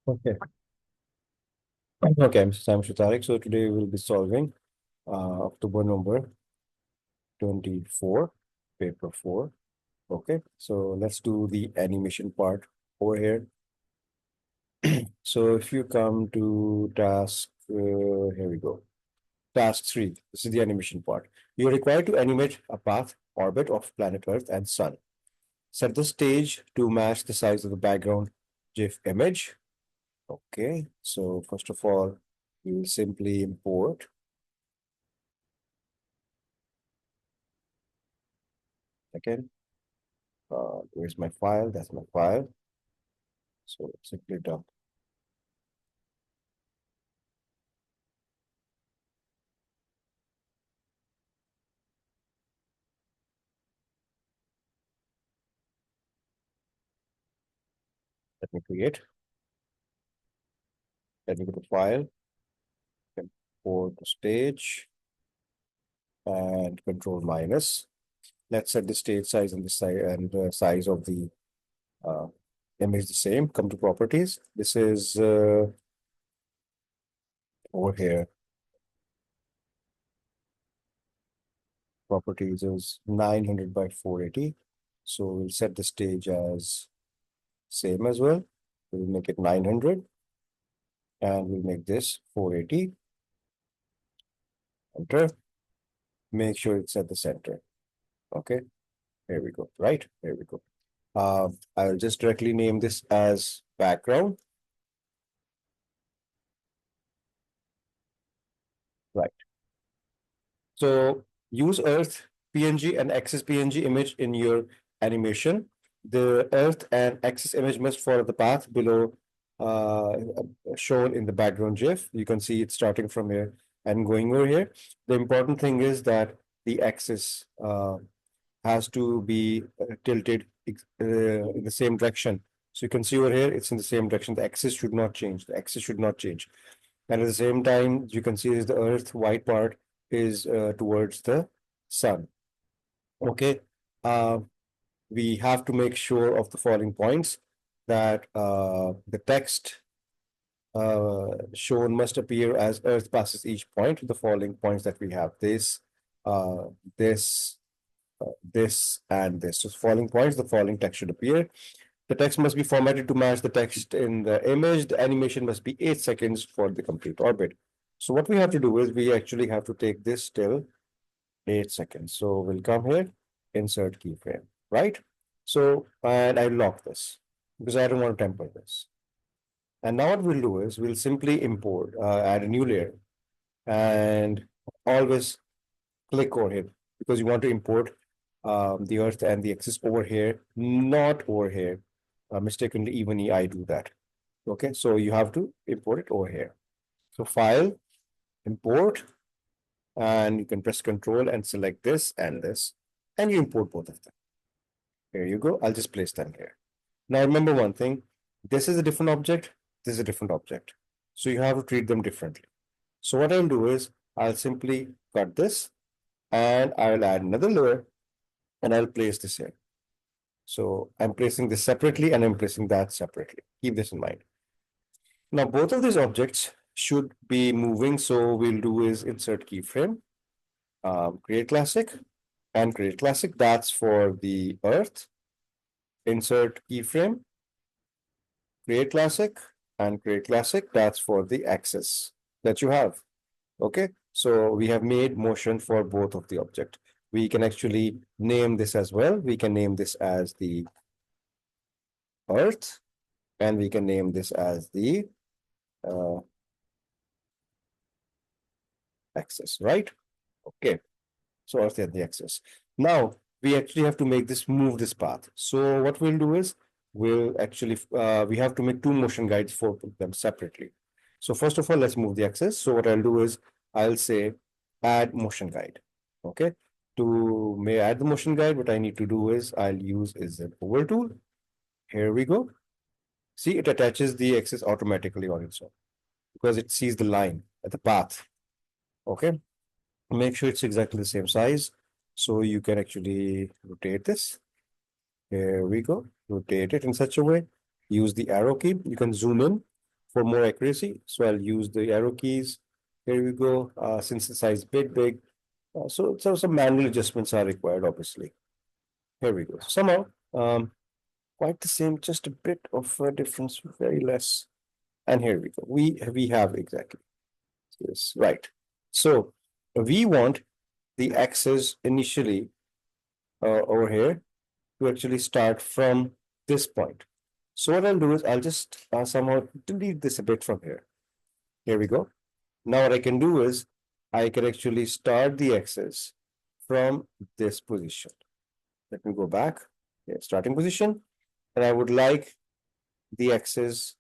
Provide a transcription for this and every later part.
Okay. Okay, I'm Saem Shutarik. So today we'll be solving October number 24, paper 4. Okay, so let's do the animation part over here. So if you come to task, here we go. Task 3, this is the animation part. You're required to animate a path, orbit of planet Earth and Sun. Set the stage to match the size of the background GIF image. Okay, so first of all, we will simply import. Again, where's my file? That's my file. So simply dump. Let me create. Let me go to file, import the stage, and control minus. Let's set the stage size and the size of the uh, image the same. Come to properties. This is over here. Properties is 900 by 480. So we'll set the stage as same as well. We'll make it 900 and we'll make this 480. Enter. Make sure it's at the center. Okay, here we go. Right, here we go. I'll just directly name this as background. Right. So use Earth PNG and Axis PNG image in your animation. The Earth and Axis image must follow the path below shown in the background GIF. You can see it starting from here and going over here. The important thing is that the axis has to be tilted in the same direction. So you can see over here, it's in the same direction. The axis should not change. The axis should not change. And at the same time, you can see is the Earth white part is towards the sun. Okay. Uh, we have to make sure of the following points that the text shown must appear as Earth passes each point. The following points that we have this, uh, this, this, and this. So following points, the following text should appear. The text must be formatted to match the text in the image. The animation must be 8 seconds for the complete orbit. So what we have to do is we actually have to take this till 8 seconds. So we'll come here, insert keyframe, right? So, and I lock this because I don't want to temper this. And now what we'll do is we'll simply import, add a new layer and always click over here because you want to import the Earth and the axis over here, not over here. Mistakenly, even I do that. Okay, so you have to import it over here. So file, import, and you can press Control and select this, and you import both of them. Here you go. I'll just place them here. Now remember one thing, this is a different object, this is a different object. So you have to treat them differently. So what I'll do is I'll simply cut this and I'll add another layer and I'll place this here. So I'm placing this separately and I'm placing that separately. Keep this in mind. Now both of these objects should be moving. So we'll do is insert keyframe, create classic and create classic. That's for the Earth. Insert keyframe, create classic and create classic. That's for the axis that you have. Okay. So we have made motion for both of the object. We can actually name this as well. We can name this as the Earth and we can name this as the axis, right? Okay. So Earth and the axis. Now we actually have to make this move this path. So what we'll do is we'll actually we have to make two motion guides for them separately. So first of all, let's move the axis. So what I'll do is I'll say add motion guide. Okay. To may add the motion guide, what I need to do is I'll use is an over tool. Here we go. See, it attaches the axis automatically on its own because it sees the line at the path. Okay. Make sure it's exactly the same size. So you can actually rotate this. Here we go. Rotate it in such a way. Use the arrow key. You can zoom in for more accuracy. So I'll use the arrow keys. Here we go. Since the size is big, so some manual adjustments are required, obviously. Here we go. Somehow, quite the same, just a bit of a difference, very less. And here we go. We have exactly this, right. So we want the axis initially over here to actually start from this point. So what I'll do is I'll just somehow delete this a bit from here. Here we go. Now what I can do is I can actually start the axis from this position. Let me go back. Yeah, starting position. And I would like the axis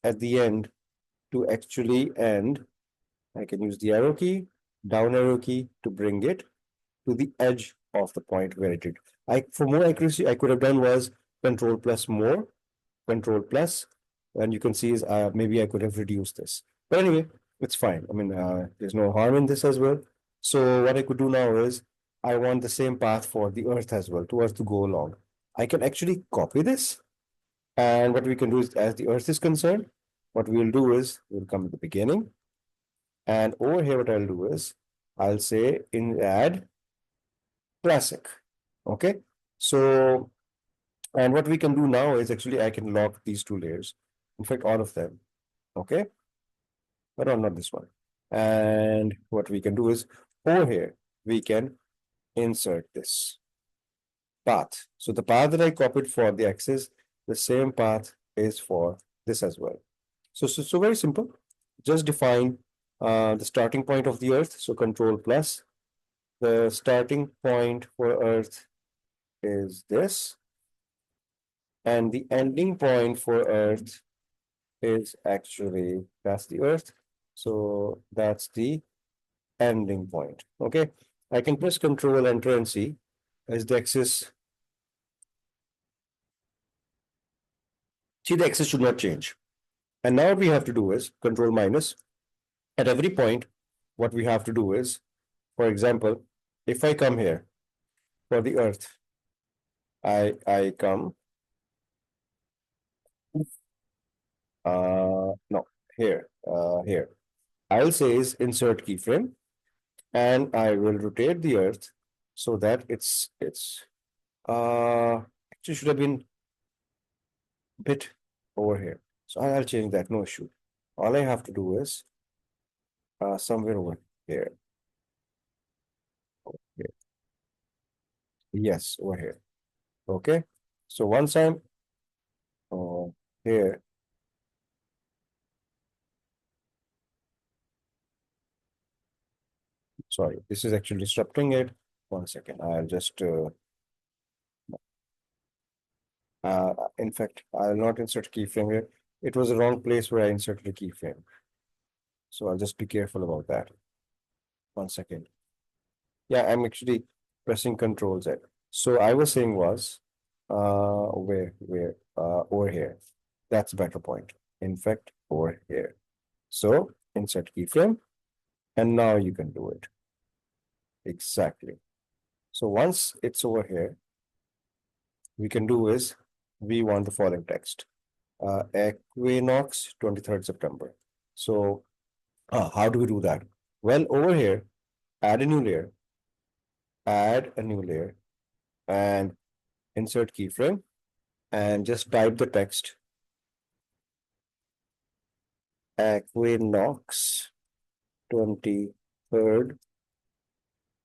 at the end to actually end. I can use the arrow key, down arrow key to bring it to the edge of the point where it did. For more accuracy, I could have done was control plus more, control plus, and you can see is maybe I could have reduced this. But anyway, it's fine. I mean, there's no harm in this as well. So what I could do now is I want the same path for the Earth as well, to Earth to go along. I can actually copy this. And what we can do is, as the Earth is concerned, what we'll do is we'll come to the beginning. And over here, what I'll do is I'll say in add classic. Okay. So, and what we can do now is actually I can lock these two layers. In fact, all of them. Okay. But not this one. And what we can do is over here, we can insert this path. So the path that I copied for the axis, the same path is for this as well. So very simple. Just define the starting point of the Earth. So control plus. The starting point for Earth is this. And the ending point for Earth is actually, that's the Earth. So that's the ending point. Okay. I can press Control Enter and see as the axis. See, the axis should not change. And now what we have to do is Control minus. At every point, what we have to do is, for example, if I come here for the Earth, I come no, here. I'll say is insert keyframe, and I will rotate the Earth so that it's actually should have been a bit over here. So I'll change that, no issue. All I have to do is somewhere over here. Okay. Yes, over here. Okay. So once I'm here, sorry, this is actually disrupting it. 1 second. I'll just in fact, I'll not insert keyframe here. It was the wrong place where I inserted a keyframe. So I'll just be careful about that. 1 second. Yeah, I'm actually pressing Control Z. So I was saying was where over here. That's a better point. In fact, over here. So insert keyframe, and now you can do it. Exactly. So once it's over here, we can do is we want the following text. Equinox 23rd September. So how do we do that? Well, over here, add a new layer, and insert keyframe, and just type the text Equinox 23rd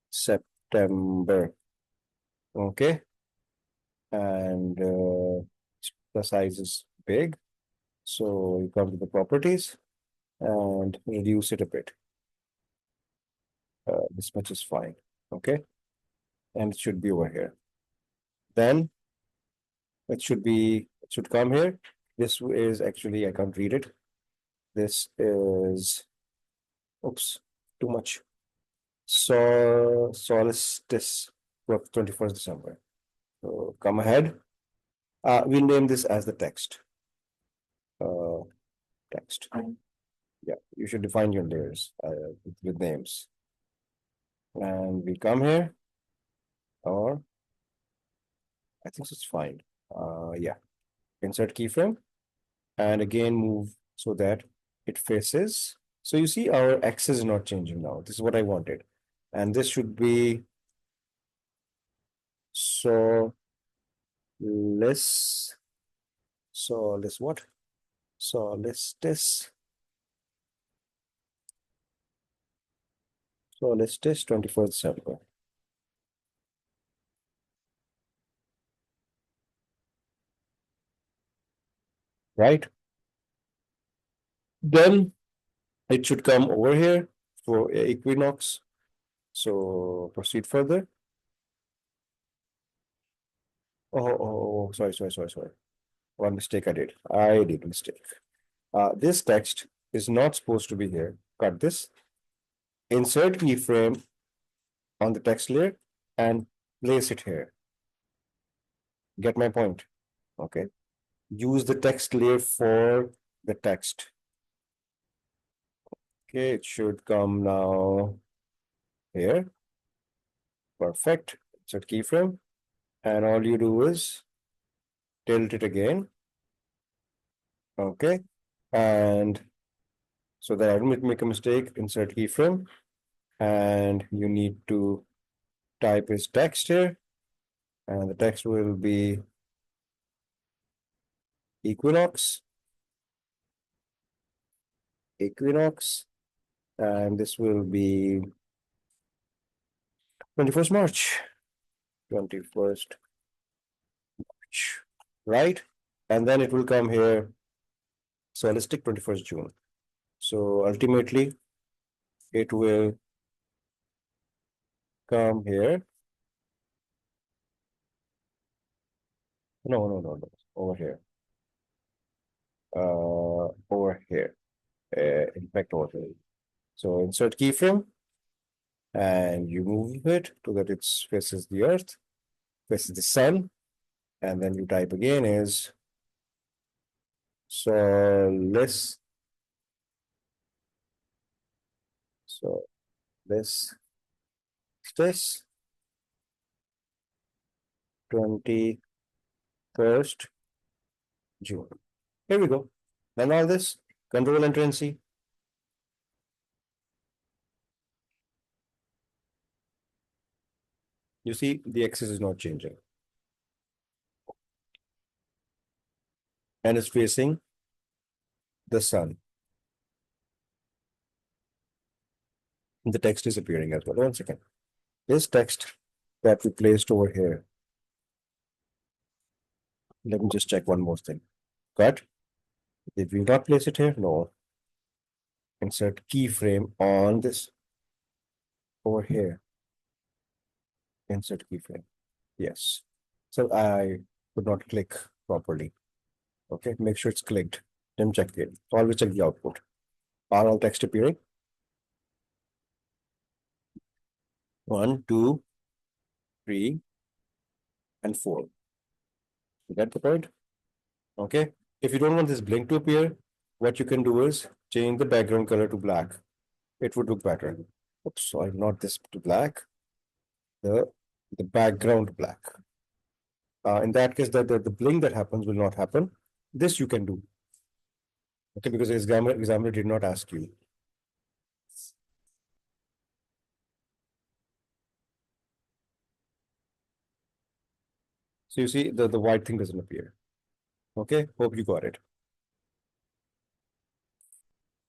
September. Okay. And the size is big. So you come to the properties and reduce it a bit. This much is fine. Okay. And it should be over here. Then it should come here. This is actually, I can't read it. This is, oops, too much. So solstice, 21st December. So come ahead. We'll name this as the text. Text. Yeah, you should define your layers with names. And we come here, or I think it's fine. Yeah, insert keyframe, and again move so that it faces. So you see our axis is not changing now. This is what I wanted. And this should be so less, so less what? So less this. So let's test 21st December. Right? Then it should come over here for Equinox. So proceed further. Sorry. One mistake I did. I did a mistake. This text is not supposed to be here. Cut this. Insert keyframe on the text layer and place it here. Get my point? Okay. Use the text layer for the text. Okay, it should come now here. Perfect. Insert keyframe. And all you do is tilt it again. Okay. And so that I don't make a mistake, insert keyframe. And you need to type his text here. And the text will be Equinox. Equinox. And this will be 21st March. 21st March. Right? And then it will come here. So let's take 21st June. So ultimately, it will come here. No. Over here. Over here. In fact, over here. So insert keyframe and you move it so that it faces the earth, faces the sun, and then you type again is so less so this this 21st June. Here we go. Then all this control enter and C. You see the axis is not changing and it's facing the sun. The text is appearing as well. 1 second. This text that we placed over here. Let me just check one more thing. Got? Did we not place it here? No. Insert keyframe on this over here. Insert keyframe. Yes. So I could not click properly. Okay, make sure it's clicked. Then check it. Always check the output. Are all text appearing? 1, 2, 3, and 4. You get the point? Okay. If you don't want this blink to appear, what you can do is change the background color to black. It would look better. Oops, sorry, not this to black. The background black. In that case, the blink that happens will not happen. This you can do. Okay, because the examiner did not ask you. So you see the white thing doesn't appear. Okay, hope you got it.